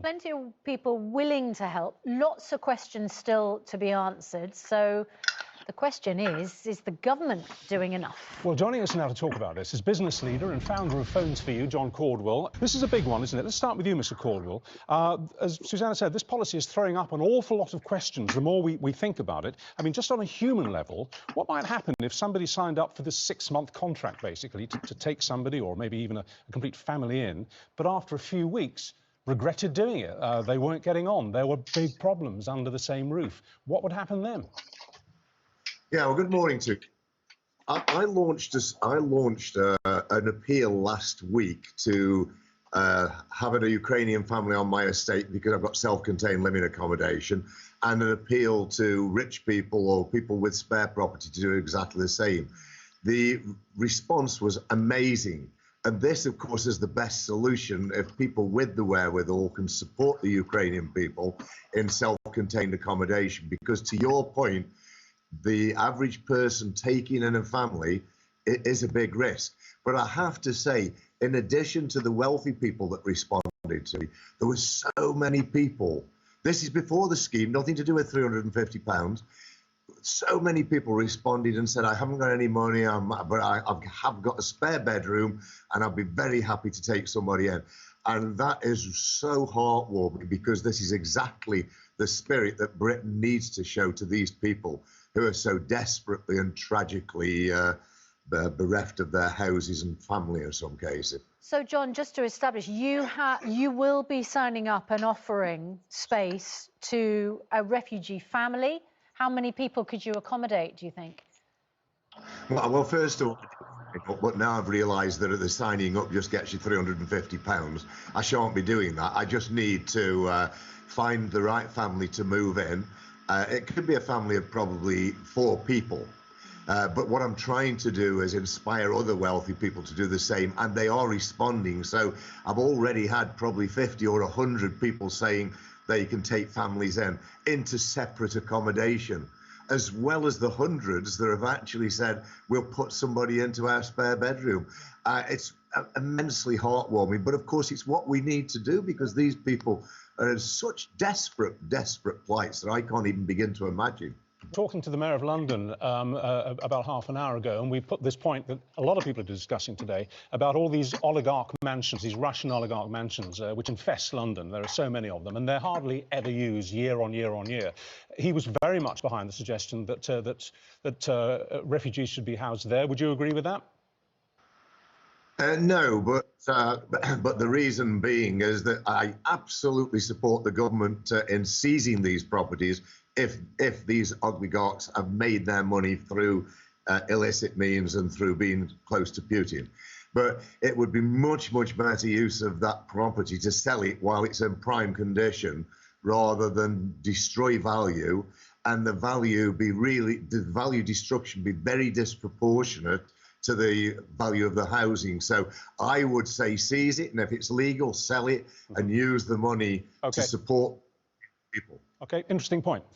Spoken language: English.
plenty of people willing to help. Lots of questions still to be answered. So the question is the government doing enough? Well, joining us now to talk about this is business leader and founder of Phones for You, John Caudwell. This is a big one, isn't it? Let's start with you, Mr. Caudwell. As Susanna said, this policy is throwing up an awful lot of questions the more we think about it. I mean, just on a human level, what might happen if somebody signed up for this 6-month contract, basically, to take somebody or maybe even a complete family in, but after a few weeks regretted doing it? They weren't getting on. There were big problems under the same roof. What would happen then? Yeah, well, good morning to you. I launched an appeal last week to having a Ukrainian family on my estate because I've got self-contained living accommodation, and an appeal to rich people or people with spare property to do exactly the same. The response was amazing. And this, of course, is the best solution if people with the wherewithal can support the Ukrainian people in self-contained accommodation. Because to your point, the average person taking in a family is a big risk. But I have to say, in addition to the wealthy people that responded to me, there were so many people. This is before the scheme, nothing to do with £350. So many people responded and said, I haven't got any money, but I have got a spare bedroom and I'll be very happy to take somebody in. And that is so heartwarming, because this is exactly the spirit that Britain needs to show to these people who are so desperately and tragically bereft of their houses and family in some cases. So, John, just to establish, you will be signing up and offering space to a refugee family. How many people could you accommodate, do you think? Well, first of all, but now I've realised that the signing up just gets you £350. I shan't be doing that. I just need to find the right family to move in. It could be a family of probably 4 people. But what I'm trying to do is inspire other wealthy people to do the same, and they are responding. So I've already had probably 50 or 100 people saying they can take families into separate accommodation, as well as the hundreds that have actually said, we'll put somebody into our spare bedroom. It's immensely heartwarming, but of course it's what we need to do, because these people are in such desperate plights that I can't even begin to imagine. Talking to the Mayor of London about half an hour ago, and we put this point that a lot of people are discussing today about all these oligarch mansions, these Russian oligarch mansions, which infest London. There are so many of them, and they're hardly ever used year on year on year. He was very much behind the suggestion that refugees should be housed there. Would you agree with that? No, but the reason being is that I absolutely support the government in seizing these properties if these oligarchs have made their money through illicit means and through being close to Putin. But it would be much better use of that property to sell it while it's in prime condition, rather than destroy value, and the value destruction be very disproportionate to the value of the housing. So I would say seize it, and if it's legal, sell it and use the money to support people. Okay, interesting point.